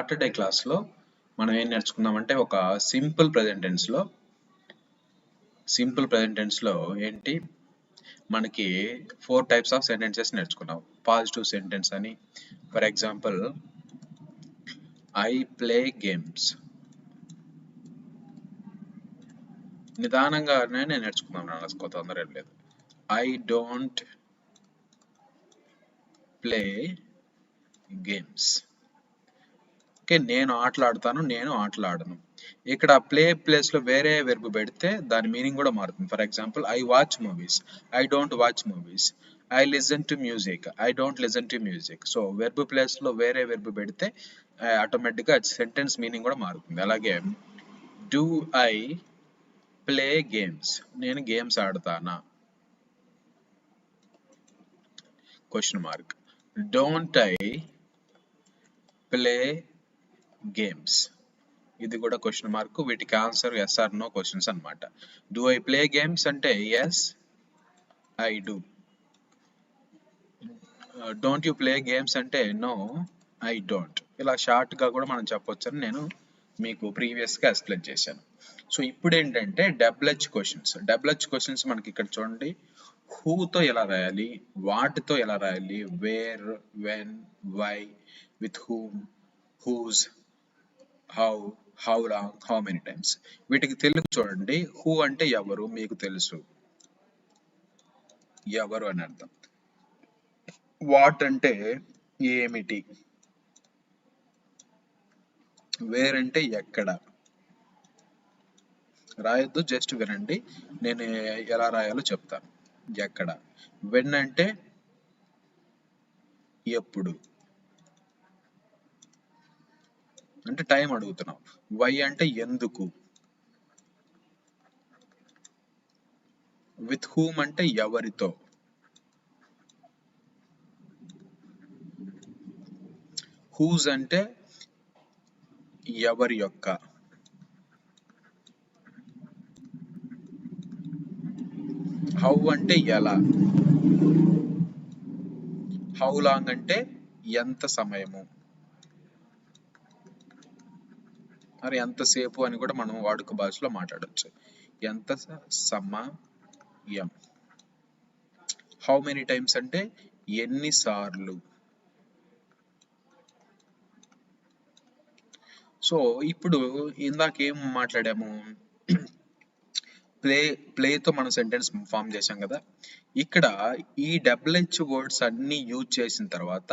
Saturday క్లాస్లో మనం ఏం నేర్చుకున్నామంటే ఒక సింపుల్ ప్రెజెంట్ టెన్స్లో ఏంటి మనకి 4 టైప్స్ ఆఫ్ సెంటెన్సెస్ నేర్చుకున్నాం. పాజిటివ్ సెంటెన్స్ అని, for example I play games. నిదానంగానే నేర్చుకున్నాం, కొత్త తొందర ఏం లేదు. I don't play games. Okay, నేను ఆటలాడతాను, నేను ఆటలాడను. ఇక్కడ ప్లే ప్లేస్లో వేరే వెర్బ్ పెడితే దాని మీనింగ్ కూడా మారుతుంది. For example I watch movies, I don't watch movies. I listen to music, I don't listen to music. So verb ప్లేస్లో వేరే వెర్బ్ పెడితే ఆటోమేటిక్గా సెంటెన్స్ మీనింగ్ కూడా మారుతుంది. అలాగే డూ ఐ ప్లే గేమ్స్, నేను గేమ్స్ ఆడతానా? Question mark. Don't I play games, ఇది కూడా క్వశ్చన్ మార్క్. వీటికి answer yes or no questions అన్నమాట. డూ ఐ ప్లే గేమ్స్ అంటే yes, I do. Don't you play games అంటే నో, ఐ డోంట్. ఇలా షార్ట్గా కూడా మనం చెప్పొచ్చు అని నేను మీకు ప్రీవియస్గా ఎక్స్ప్లెయిన్ చేశాను. సో ఇప్పుడు ఏంటంటే డబ్ల్యూహెచ్ క్వశ్చన్స్ మనకి ఇక్కడ చూడండి. హూతో ఎలా రాయాలి, వాట్తో ఎలా రాయాలి, where, when, why, with whom, whose, how, how long, how many times. వీటికి తెలుగు చూడండి. హూ అంటే ఎవరు, మీకు తెలుసు, ఎవరు అని అర్థం. వాట్ అంటే ఏమిటి, వేర్ అంటే ఎక్కడ. రాయొద్దు, జస్ట్ వినండి, నేను ఎలా రాయాలో చెప్తాను. ఎక్కడ. వెన్ అంటే ఎప్పుడు, అంటే టైం అడుగుతున్నాం. వై అంటే ఎందుకు. విత్ హూమ్ అంటే ఎవరితో. హూజ్ అంటే ఎవరి యొక్క. హౌ అంటే ఎలా. హౌ లాంగ్ అంటే ఎంత సమయము, మరి ఎంతసేపు అని కూడా మనం వాడుక భాషలో మాట్లాడచ్చు. ఎంత సమయం. హౌ మెనీ టైమ్స్ అంటే ఎన్నిసార్లు. సో ఇప్పుడు ఇందాక ఏం మాట్లాడాము, ప్లేతో మనం సెంటెన్స్ ఫామ్ చేశాం కదా. ఇక్కడ ఈ డబ్ల్యూహెచ్ వర్డ్స్ అన్ని యూజ్ చేసిన తర్వాత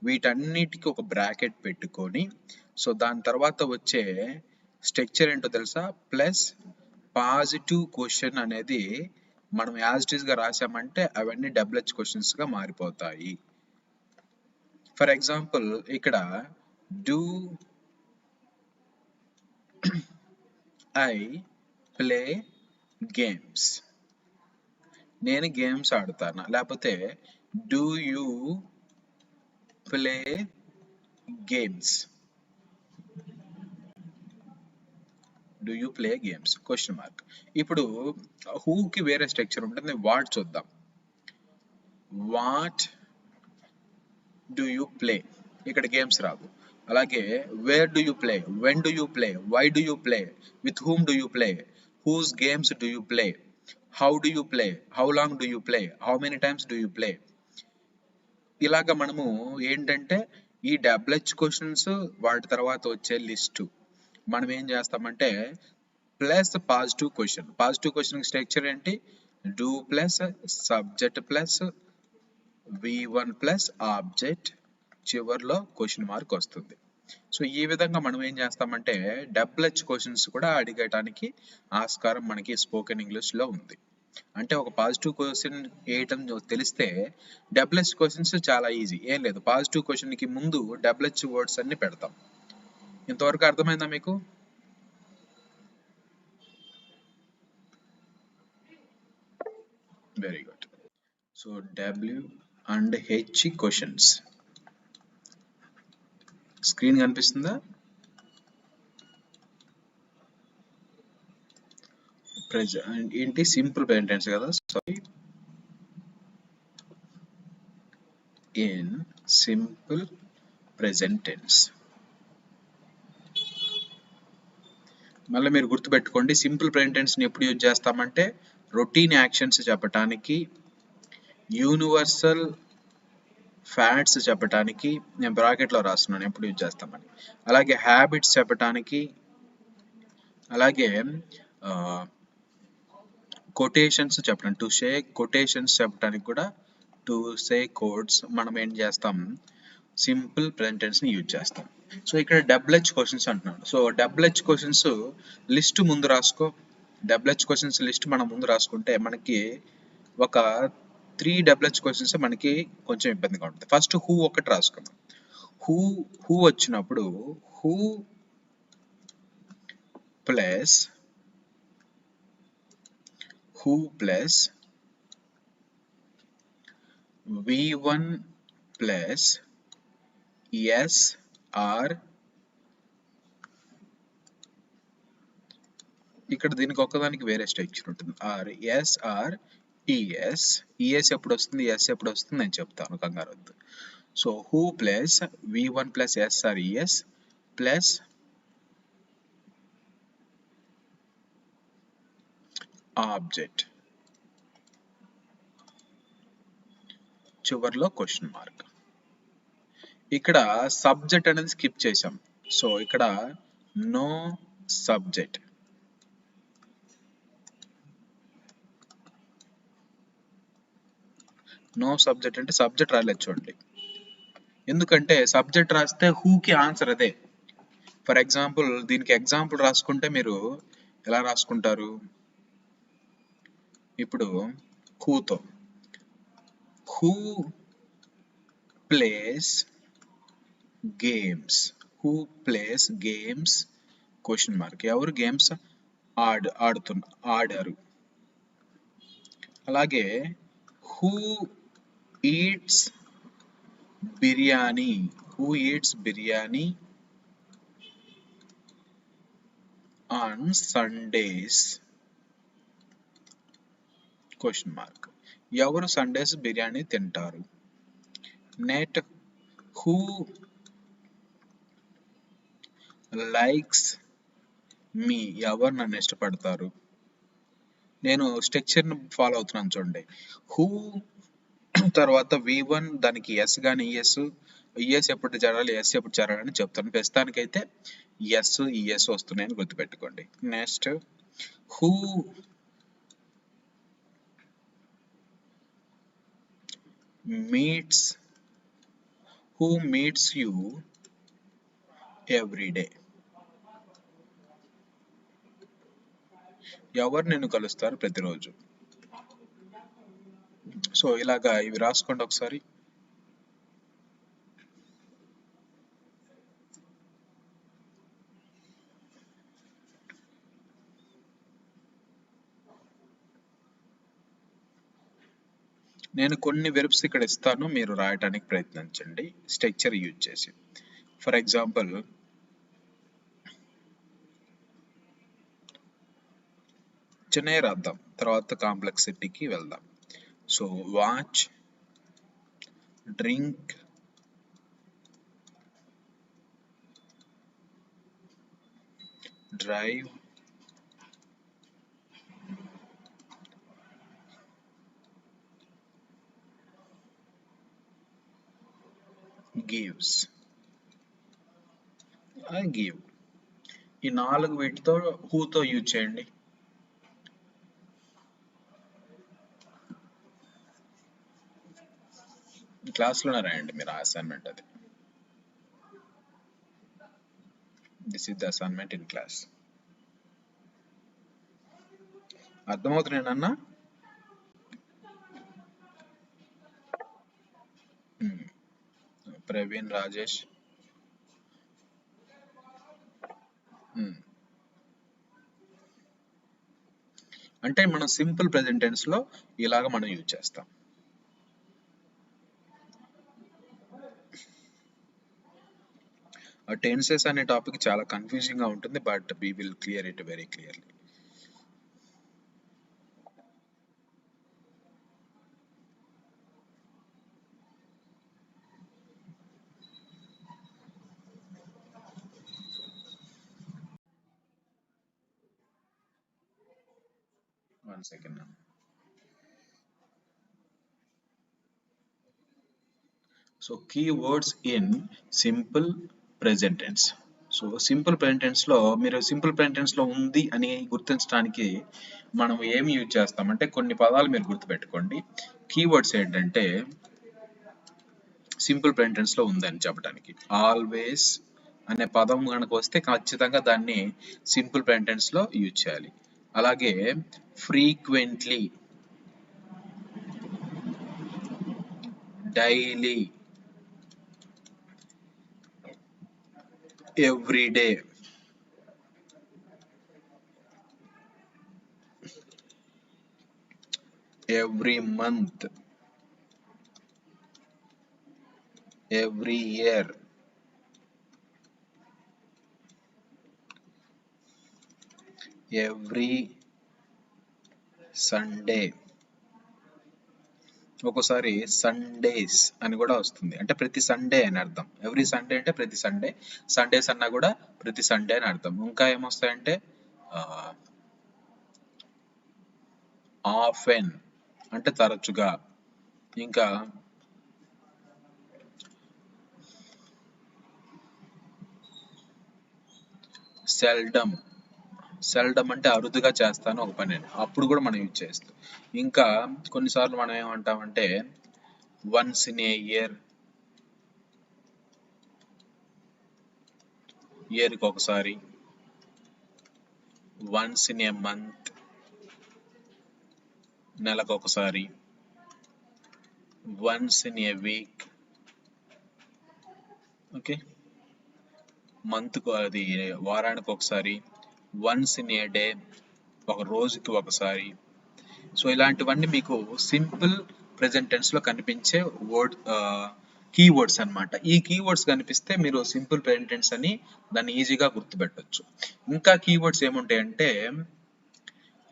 వీటన్నిటికీ ఒక బ్రాకెట్ పెట్టుకొని, సో దాని తర్వాత వచ్చే స్ట్రక్చర్ ఏంటో తెలుసా, ప్లస్ పాజిటివ్ క్వశ్చన్ అనేది మనం యాజ్ ఇట్ ఈస్ గా రాసామంటే అవన్నీ డబ్ల్యూహెచ్ క్వశ్చన్స్ గా మారిపోతాయి. ఫర్ ఎగ్జాంపుల్ ఇక్కడ డూ ఐ ప్లే గేమ్స్, నేను గేమ్స్ ఆడతానా. లేకపోతే do you play games, do you play games, question mark. ఇప్పుడు హూకి వేరే స్ట్రక్చర్ ఉంటుంది, వాట్ చూద్దాం. వాట్ డూ యూ ప్లే, ఇక్కడ గేమ్స్ రాదు. అలాగే where do you play, when do you play, why do you play, with whom do you play, whose games do you play, how do you play, how long do you play, how many times do you play. ఇలాగ మనము ఏంటంటే ఈ WH questions వాటి తర్వాత వచ్చే list మనం ఏం చేస్తామంటే ప్లస్ పాజిటివ్ క్వశ్చన్ స్ట్రక్చర్ ఏంటి, do plus subject plus V1 plus object, చివర్లో క్వశ్చన్ మార్క్ వస్తుంది. సో ఈ విధంగా మనం ఏం చేస్తామంటే డబ్ల్యూహెచ్ క్వశ్చన్స్ కూడా అడిగటానికి ఆస్కారం మనకి స్పోకెన్ ఇంగ్లీష్లో ఉంది. అంటే ఒక పాజిటివ్ క్వశ్చన్ వేయటం తెలిస్తే డబ్ల్యూహెచ్ క్వశ్చన్స్ చాలా ఈజీ. ఏం లేదు, పాజిటివ్ క్వశ్చన్కి ముందు డబ్ల్యూహెచ్ వర్డ్స్ అన్ని పెడతాం. ఇంతవరకు అర్థమైందా మీకు? Very good. So W and H questions screen కనిపిస్తుందా? ఏంటి సింపుల్ ప్రెజెంట్ టెన్స్ కదా. Sorry, in simple present tense మళ్ళీ మీరు గుర్తుపెట్టుకోండి, సింపుల్ ప్రెజెంట్ టెన్స్ ని ఎప్పుడు యూజ్ చేస్తామంటే రొటీన్ యాక్షన్స్ చెప్పటానికి, యూనివర్సల్ ఫ్యాక్ట్స్ చెప్పటానికి, నేను బ్రాకెట్లో రాస్తున్నాను ఎప్పుడు యూజ్ చేస్తామని, అలాగే హ్యాబిట్స్ చెప్పటానికి, అలాగే కొటేషన్స్ చెప్పడానికి, టు సే కొటేషన్స్ చెప్పడానికి కూడా, టు సే కోడ్స్ మనం ఏం చేస్తాం, సింపుల్ ప్రెజెంట్ టెన్స్ ని యూజ్ చేస్తాం. సో ఇక్కడ డబ్ల్యూహెచ్ క్వశ్చన్స్ అంటున్నాడు. సో డబ్ల్యూహెచ్ క్వశ్చన్స్ లిస్ట్ ముందు రాసుకో. డబ్ల్యూహెచ్ క్వశ్చన్స్ లిస్ట్ మనం ముందు రాసుకుంటే మనకి ఒక 3 డబ్ల్యూహెచ్ క్వశ్చన్స్ మనకి కొంచెం ఇబ్బందిగా ఉంటుంది. ఫస్ట్ హూ ఒకటి రాసుకున్నాం. హూ వచ్చినప్పుడు who plus v1 plus S or, ఇక్కడ దీనికి ఒక్కదానికి వేరే స్ట్రక్చర్ ఉంటుంది, or S or ES. ES ఎప్పుడు వస్తుంది, ఎస్ ఎప్పుడు వస్తుంది నేను చెప్తాను, కంగారు వద్దు. So who plus v1 plus S or ES plus object, చివరిలో క్వశ్చన్ మార్క్. ఇక్కడ సబ్జెక్ట్ అనేది స్కిప్ చేసాం. సో ఇక్కడ నో సబ్జెక్ట్. నో సబ్జెక్ట్ అంటే సబ్జెక్ట్ రాలేదు చూడండి, ఎందుకంటే సబ్జెక్ట్ రాస్తే హూకి ఆన్సర్ అదే. ఫర్ ఎగ్జాంపుల్ దీనికి ఎగ్జాంపుల్ రాసుకుంటే మీరు ఎలా రాసుకుంటారు, ఇప్పుడు హూతో who plays games, who plays games question mark, ఎవరు గేమ్స్ ఆడారు. అలాగే who eats biryani, who eats biryani on Sundays question mark, ఎవరు సండేస్ బిర్యానీ తింటారు. నెట్ హూ లైక్స్ మీ, ఎవరు నన్ను ఇష్టపడతారు. నేను స్ట్రక్చర్ని ఫాలో అవుతున్నాను చూడండి, హూ తర్వాత v1 దానికి ఎస్ కానీ ఈఎస్ ఎప్పుడు చేరాలి, ఎస్ ఎప్పుడు చేరాలి అని చెప్తాను. ప్రస్తుతానికైతే ఎస్ ఈఎస్ వస్తున్నాయని గుర్తుపెట్టుకోండి. Next who meets you every day, ఎవరు నిన్ను కలుస్తారు ప్రతిరోజు. సో ఇలాగా ఇవి రాసుకోండి ఒకసారి. నేను కొన్ని వెర్బ్స్ ఇక్కడ ఇస్తాను, మీరు రాయటానికి ప్రయత్నించండి స్ట్రక్చర్ యూజ్ చేసి. ఫర్ ఎగ్జాంపుల్ చిన్నవి రాద్దాం, తర్వాత కాంప్లెక్సిటీకి వెళ్దాం. So watch, drink, drive, gives, give. ఈ 4 వీటితో హూతో యూజ్ చేయండి. క్లాస్లోనే రాయండి మీరు అసైన్మెంట్, అది this is the assignment in class. అర్థమవుతున్నానన్నా? ప్రవీణ్, రాజేష్, అంటే మనం సింపుల్ ప్రెజెంట్ టెన్స్ లో ఇలాగ మనం యూజ్ చేస్తాం. టెన్సెస్ అనే టాపిక్ చాలా కన్ఫ్యూజింగ్ గా ఉంటుంది, but we will clear it very clearly. 1 second. So keywords in simple present tense. So simple present tense లో మీరు సింపుల్ ప్రెజెంట్ టెన్స్ లో ఉంది అని గుర్తించడానికి మనం ఏమి యూజ్ చేస్తామంటే కొన్ని పదాలు మీరు గుర్తుపెట్టుకోండి. కీవర్డ్స్ ఏంటంటే సింపుల్ ప్రెజెంట్ టెన్స్ లో ఉందని చెప్పడానికి ఆల్వేస్ అనే పదం కనుక వస్తే ఖచ్చితంగా దాన్ని సింపుల్ ప్రెజెంట్ టెన్స్ లో యూజ్ చేయాలి. అలాగే frequently, daily, every day, every month, every year, every Sunday. ఒక్కోసారి సండేస్ అని కూడా వస్తుంది, అంటే ప్రతి సండే అని అర్థం. ఎవ్రీ సండే అంటే ప్రతి సండే, సండేస్ అన్నా కూడా ప్రతి సండే అని అర్థం. ఇంకా ఏమొస్తాయంటే ఆఫెన్ అంటే తరచుగా, ఇంకా సెల్డమ్, సెల్డమ్ అంటే అరుదుగా చేస్తాను ఒక పని, అప్పుడు కూడా మనం యూజ్ చేస్తాం. ఇంకా కొన్నిసార్లు మనం ఏమంటామంటే వన్స్ ఇన్ ఏ ఇయర్, ఇయర్కి ఒకసారి, వన్స్ ఇన్ ఏ మంత్, నెలకు ఒకసారి, once in a week, okay, మంత్కు అది వారానికి ఒకసారి, వన్స్ ఇన్ ఏ డే ఒక రోజుకి ఒకసారి. సో ఇలాంటివన్నీ మీకు సింపుల్ ప్రెజెంట్ టెన్స్ లో కనిపించే వర్డ్ కీవర్డ్స్ అన్నమాట. ఈ కీవర్డ్స్ కనిపిస్తే మీరు సింపుల్ ప్రెజెంట్ టెన్స్ అని దాన్ని ఈజీగా గుర్తుపెట్టొచ్చు. ఇంకా కీవర్డ్స్ ఏముంటాయంటే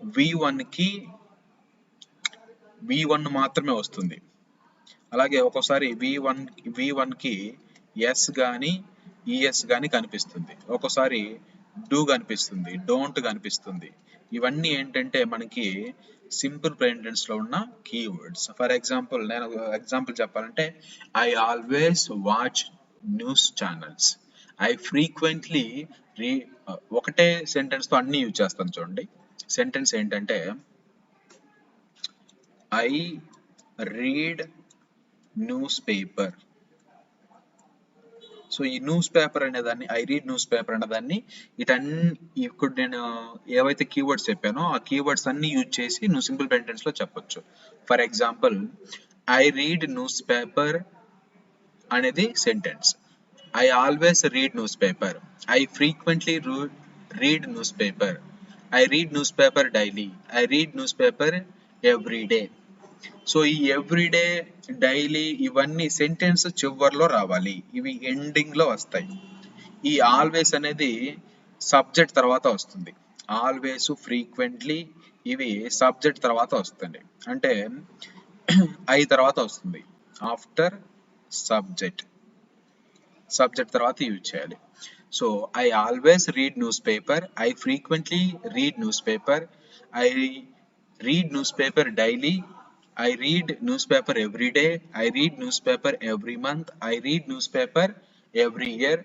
V1 కి V1 మాత్రమే వస్తుంది. అలాగే ఒక్కోసారి V1 కి ఎస్ కానీ ఈఎస్ కానీ కనిపిస్తుంది, ఒక్కోసారి డూ కనిపిస్తుంది, డోంట్ కనిపిస్తుంది. ఇవన్నీ ఏంటంటే మనకి సింపుల్ ప్రెజెంట్ టెన్స్ లో ఉన్న కీవర్డ్స్. ఫర్ ఎగ్జాంపుల్ నేను ఎగ్జాంపుల్ చెప్పాలంటే I always watch news channels, I frequently ఒకటే సెంటెన్స్ తో అన్ని యూజ్ చేస్తాను చూడండి. సెంటెన్స్ ఏంటంటే I read news paper. So ఈ న్యూస్ పేపర్ అనేదాన్ని, ఐ రీడ్ న్యూస్ పేపర్ అనేదాన్ని ఇప్పుడు నేను ఏవైతే కీవర్డ్స్ చెప్పానో ఆ కీవర్డ్స్ అన్ని యూజ్ చేసి నువ్వు సింపుల్ ప్రెజెంట్ టెన్స్ లో చెప్పొచ్చు. For example I read newspaper అనేది sentence, I always read newspaper, I frequently read newspaper, I read newspaper daily, I read newspaper every day. So ఈ everyday, daily ఇవన్నీ sentence చివర్లో రావాలి, ఇవి ending లో వస్తాయి. ఈ always అనేది సబ్జెక్ట్ తర్వాత వస్తుంది, ఆల్వేస్, ఫ్రీక్వెంట్లీ ఇవి సబ్జెక్ట్ తర్వాత వస్తుంది, అంటే ఐ తర్వాత వస్తుంది, ఆఫ్టర్ సబ్జెక్ట్, సబ్జెక్ట్ తర్వాత యూజ్ చేయాలి. So I always read newspaper, I frequently read newspaper, I read newspaper daily, I read newspaper every day, I read newspaper every month, I read newspaper every year,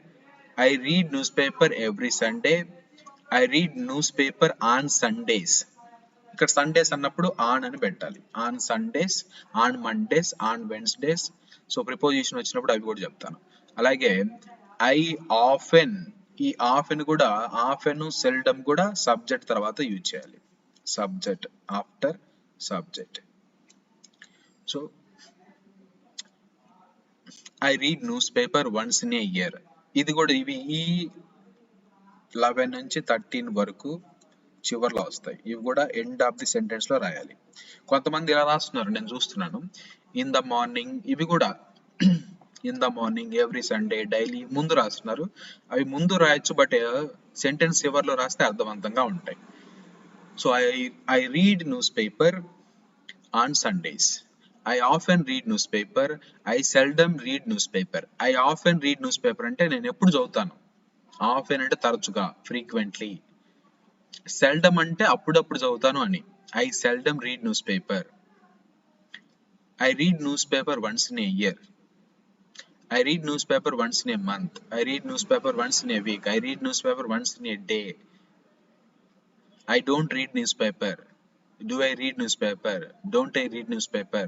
I read newspaper every Sunday, I read newspaper on Sundays. ఇక్కడ Sundays అన్నప్పుడు on అని పెట్టాలి, on Sundays, on Mondays, on Wednesdays. So preposition వచ్చినప్పుడు అవి కూడా చెప్తాను. అలాగే I often, ఈ ఆఫెన్ కూడా, ఆఫెన్, సెల్డమ్ కూడా సబ్జెక్ట్ తర్వాత యూజ్ చేయాలి, subject after subject. So I read news paper once in A year, ఇది కూడా ఇవి ఈ 11 నుంచి 13 వరకు చివర్లో వస్తాయి, ఇవి కూడా ఎండ్ ఆఫ్ ది సెంటెన్స్ లో రాయాలి. కొంతమంది ఇలా రాస్తున్నారు, నేను చూస్తున్నాను, ఇన్ ద మార్నింగ్, ఇవి కూడా in the morning, every Sunday, daily ముందు రాస్తున్నారు. అవి ముందు రాయొచ్చు, బట్ సెంటెన్స్ చివర్లో రాస్తే అర్థవంతంగా ఉంటాయి. So I read news paper on Sundays, I often read newspaper, I seldom read newspaper. I often read newspaper అంటే నేను ఎప్పుడు చదువుతాను, ఆఫెన్ అంటే తరచుగా, ఫ్రీక్వెంట్లీ, సెల్డమ్ అంటే అప్పుడప్పుడు చదువుతాను అని. I seldom read newspaper. I read newspaper once in a year. I read newspaper once in a month. I read newspaper once in a week. I read newspaper once in a day. I don't read newspaper. Do I read newspaper? Don't I read newspaper?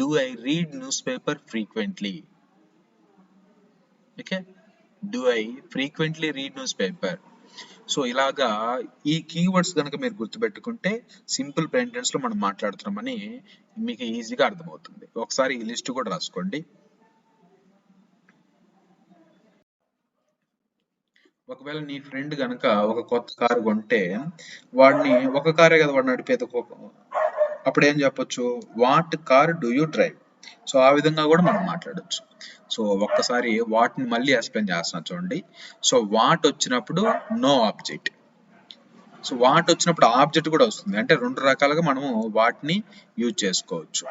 Do I read newspaper frequently? Okay? Do I frequently read newspaper? So ఇలాగా ఈ keywords కనుక మీరు గుర్తుపెట్టుకుంటే simple ప్రెంటెన్స్ లో మనం మాట్లాడుతున్నామని మీకు ఈజీగా అర్థమవుతుంది. ఒకసారి ఈ లిస్ట్ కూడా రాసుకోండి. ఒకవేళ నీ ఫ్రెండ్ కనుక ఒక కొత్త కారు కొంటే వాడిని ఒక కారే కదా వాడు నడిపేది, అప్పుడు ఏం చెప్పొచ్చు? What car do you drive? So ఆ విధంగా కూడా మనం మాట్లాడొచ్చు. సో ఒక్కసారి వాటిని మళ్ళీ ఎక్స్ప్లెయిన్ చేస్తున్నా చూడండి. సో వాట్ వచ్చినప్పుడు నో ఆబ్జెక్ట్. సో వాట్ వచ్చినప్పుడు ఆబ్జెక్ట్ కూడా వస్తుంది, అంటే రెండు రకాలుగా మనము వాటిని యూజ్ చేసుకోవచ్చు.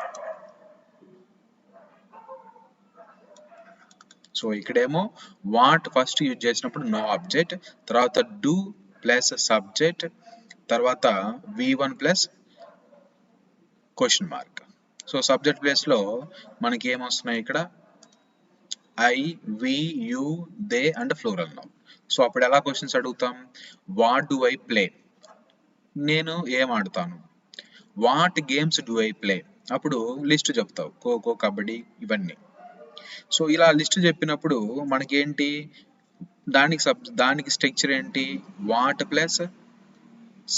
సో ఇక్కడేమో వాట్ ఫస్ట్ యూజ్ చేసినప్పుడు నో ఆబ్జెక్ట్, తర్వాత డూ ప్లస్ సబ్జెక్ట్, తర్వాత V1 plus question mark. So subject place లో మనకి ఏమొస్తున్నాయి ఇక్కడ? I, we, you, they and plural noun. So అప్పుడు ఎలా క్వశ్చన్స్ అడుగుతాం? What do I play? నేను ఏం ఆడతాను. What games do I play? అప్పుడు లిస్ట్ చెప్తావు, ఖోఖో, కబడ్డీ, ఇవన్నీ. సో ఇలా లిస్ట్ చెప్పినప్పుడు మనకేంటి? దానికి స్ట్రక్చర్ ఏంటి? What plus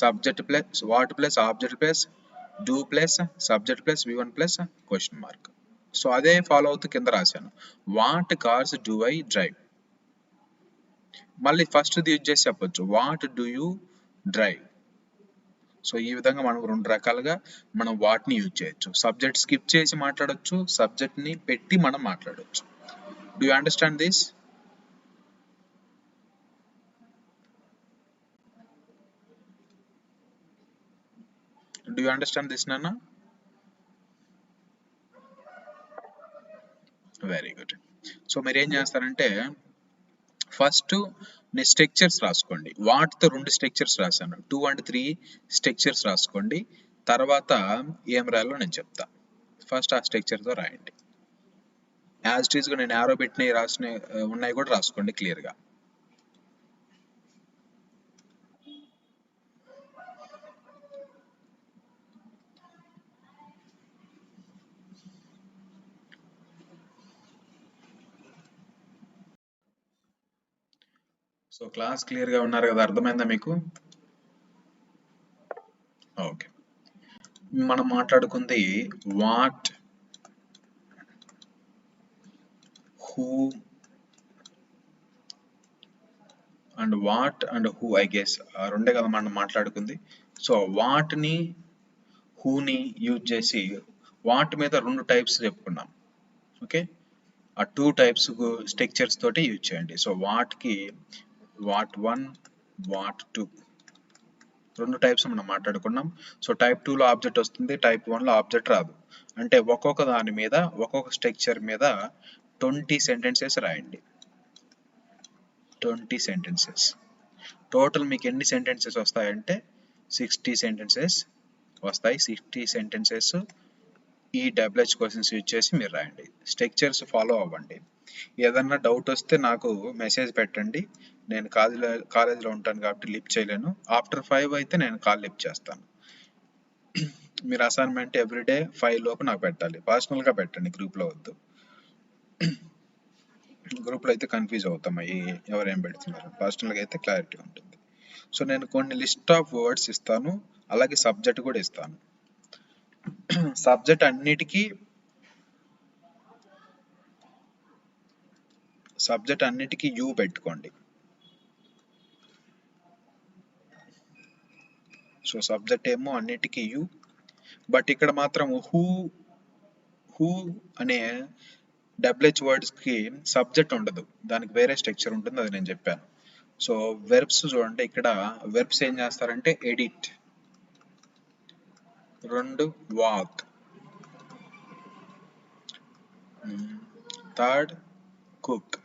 subject plus what plus object plus do plus subject plus V1 plus question mark. So అదే ఫాలో అవుతూ కింద రాశాను, what cars do I drive. మళ్ళీ ఫస్ట్ యూజ్ చేసి చెప్పొచ్చు, what do you drive. So ఈ విధంగా మనం రెండు రకాలుగా మనం వాటిని యూజ్ చేయొచ్చు. సబ్జెక్ట్ స్కిప్ చేసి మాట్లాడొచ్చు, సబ్జెక్ట్ ని పెట్టి మనం మాట్లాడొచ్చు. Do you understand this? Do you understand this నాన్న? Very good. సో మీరు ఏం చేస్తారంటే ఫస్ట్ స్ట్రక్చర్స్ రాసుకోండి. వాటితో 2 స్ట్రక్చర్స్ రాశాను, 2 and 3 స్ట్రక్చర్స్ రాసుకోండి. తర్వాత ఏం రాయాలో నేను చెప్తా. ఫస్ట్ ఆ స్ట్రక్చర్తో రాయండి. యాజ్ ఇట్ ఈస్గా నేను యారో పెట్టినవి రాసిన ఉన్నాయి కూడా రాసుకోండి క్లియర్గా. సో క్లాస్ క్లియర్గా ఉన్నారు కదా? అర్థమైందా మీకు? ఓకే. మనం మాట్లాడుకుంది what, who and what and who, I guess రెండే కదా మనం మాట్లాడుకుంది. సో వాట్ని హూని యూజ్ చేసి వాట్ మీద 2 టైప్స్ చెప్పుకున్నాం. ఓకే, ఆ 2 టైప్స్ స్ట్రక్చర్స్ తోటి యూజ్ చేయండి. సో వాట్కి వాట్ 1, వాట్ 2 2 టైప్స్ మనం మాట్లాడుకున్నాం. సో టైప్ 2లో ఆబ్జెక్ట్ వస్తుంది, టైప్ 1లో ఆబ్జెక్ట్ రాదు. అంటే ఒక్కొక్క దాని మీద ఒక్కొక్క స్ట్రక్చర్ మీద 20 సెంటెన్సెస్ రాయండి. 20 సెంటెన్సెస్. టోటల్ మీకు ఎన్ని సెంటెన్సెస్ వస్తాయంటే 60 సెంటెన్సెస్ వస్తాయి. 60 సెంటెన్సెస్ ఈ WH క్వశ్చన్స్ యూజ్ చేసి మీరు రాయండి. స్ట్రక్చర్స్ ఫాలో అవ్వండి. ఏదన్నా డౌట్ వస్తే నాకు మెసేజ్ పెట్టండి. నేను కాలేజీలో ఉంటాను కాబట్టి లిఫ్ట్ చేయలేను. ఆఫ్టర్ 5 అయితే నేను కాల్ లిఫ్ట్ చేస్తాను. మీరు అసైన్మెంట్ ఎవ్రీడే 5 లోపు నాకు పెట్టాలి. పర్సనల్గా పెట్టండి, గ్రూప్లో వద్దు. గ్రూప్లో అయితే కన్ఫ్యూజ్ అవుతాం, ఎవరేం పెడుతున్నారు. పర్సనల్గా అయితే క్లారిటీ ఉంటుంది. సో నేను కొన్ని లిస్ట్ ఆఫ్ వర్డ్స్ ఇస్తాను, అలాగే సబ్జెక్ట్ కూడా ఇస్తాను. సబ్జెక్ట్ అన్నిటికీ యూ పెట్టుకోండి. సో సబ్జెక్ట్ ఏమో అన్నిటికీ యూ, బట్ ఇక్కడ మాత్రం హూ అనే WH వర్డ్స్కి సబ్జెక్ట్ ఉండదు, దానికి వేరే స్ట్రక్చర్ ఉంటుంది, అది నేను చెప్పాను. సో వెర్బ్స్ చూడండి, ఇక్కడ వెర్బ్స్ ఏం చేస్తారంటే edit, 2 walk, 3rd cook,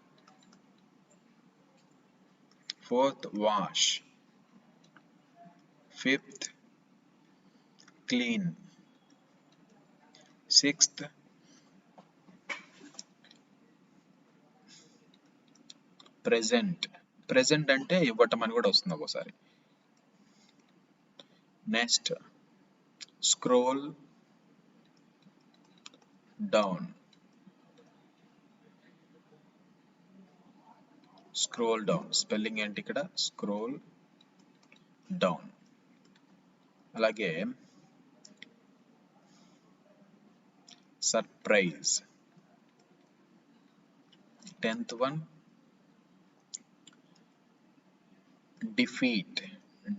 4th wash, 5th clean. Sixth, present. Present అంటే ఇవ్వటం అని కూడా వస్తుంది ఒక్కోసారి. Next, scroll down. Scroll down. Spelling ఏంటి ఇక్కడ? Scroll down. అలాగే surprise. 10th one, defeat.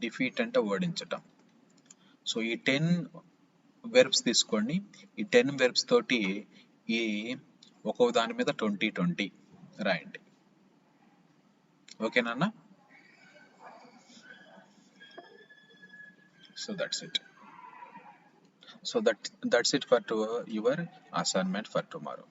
Defeat అంటే ఓడించటం. సో ఈ 10 వెర్బ్స్ తీసుకోండి. ఈ 10 వెర్బ్స్ తోటి ఈ ఒక్కో దాని మీద 20 రాయండి. ఓకేనా? So that's it. So that's it for your assignment for tomorrow.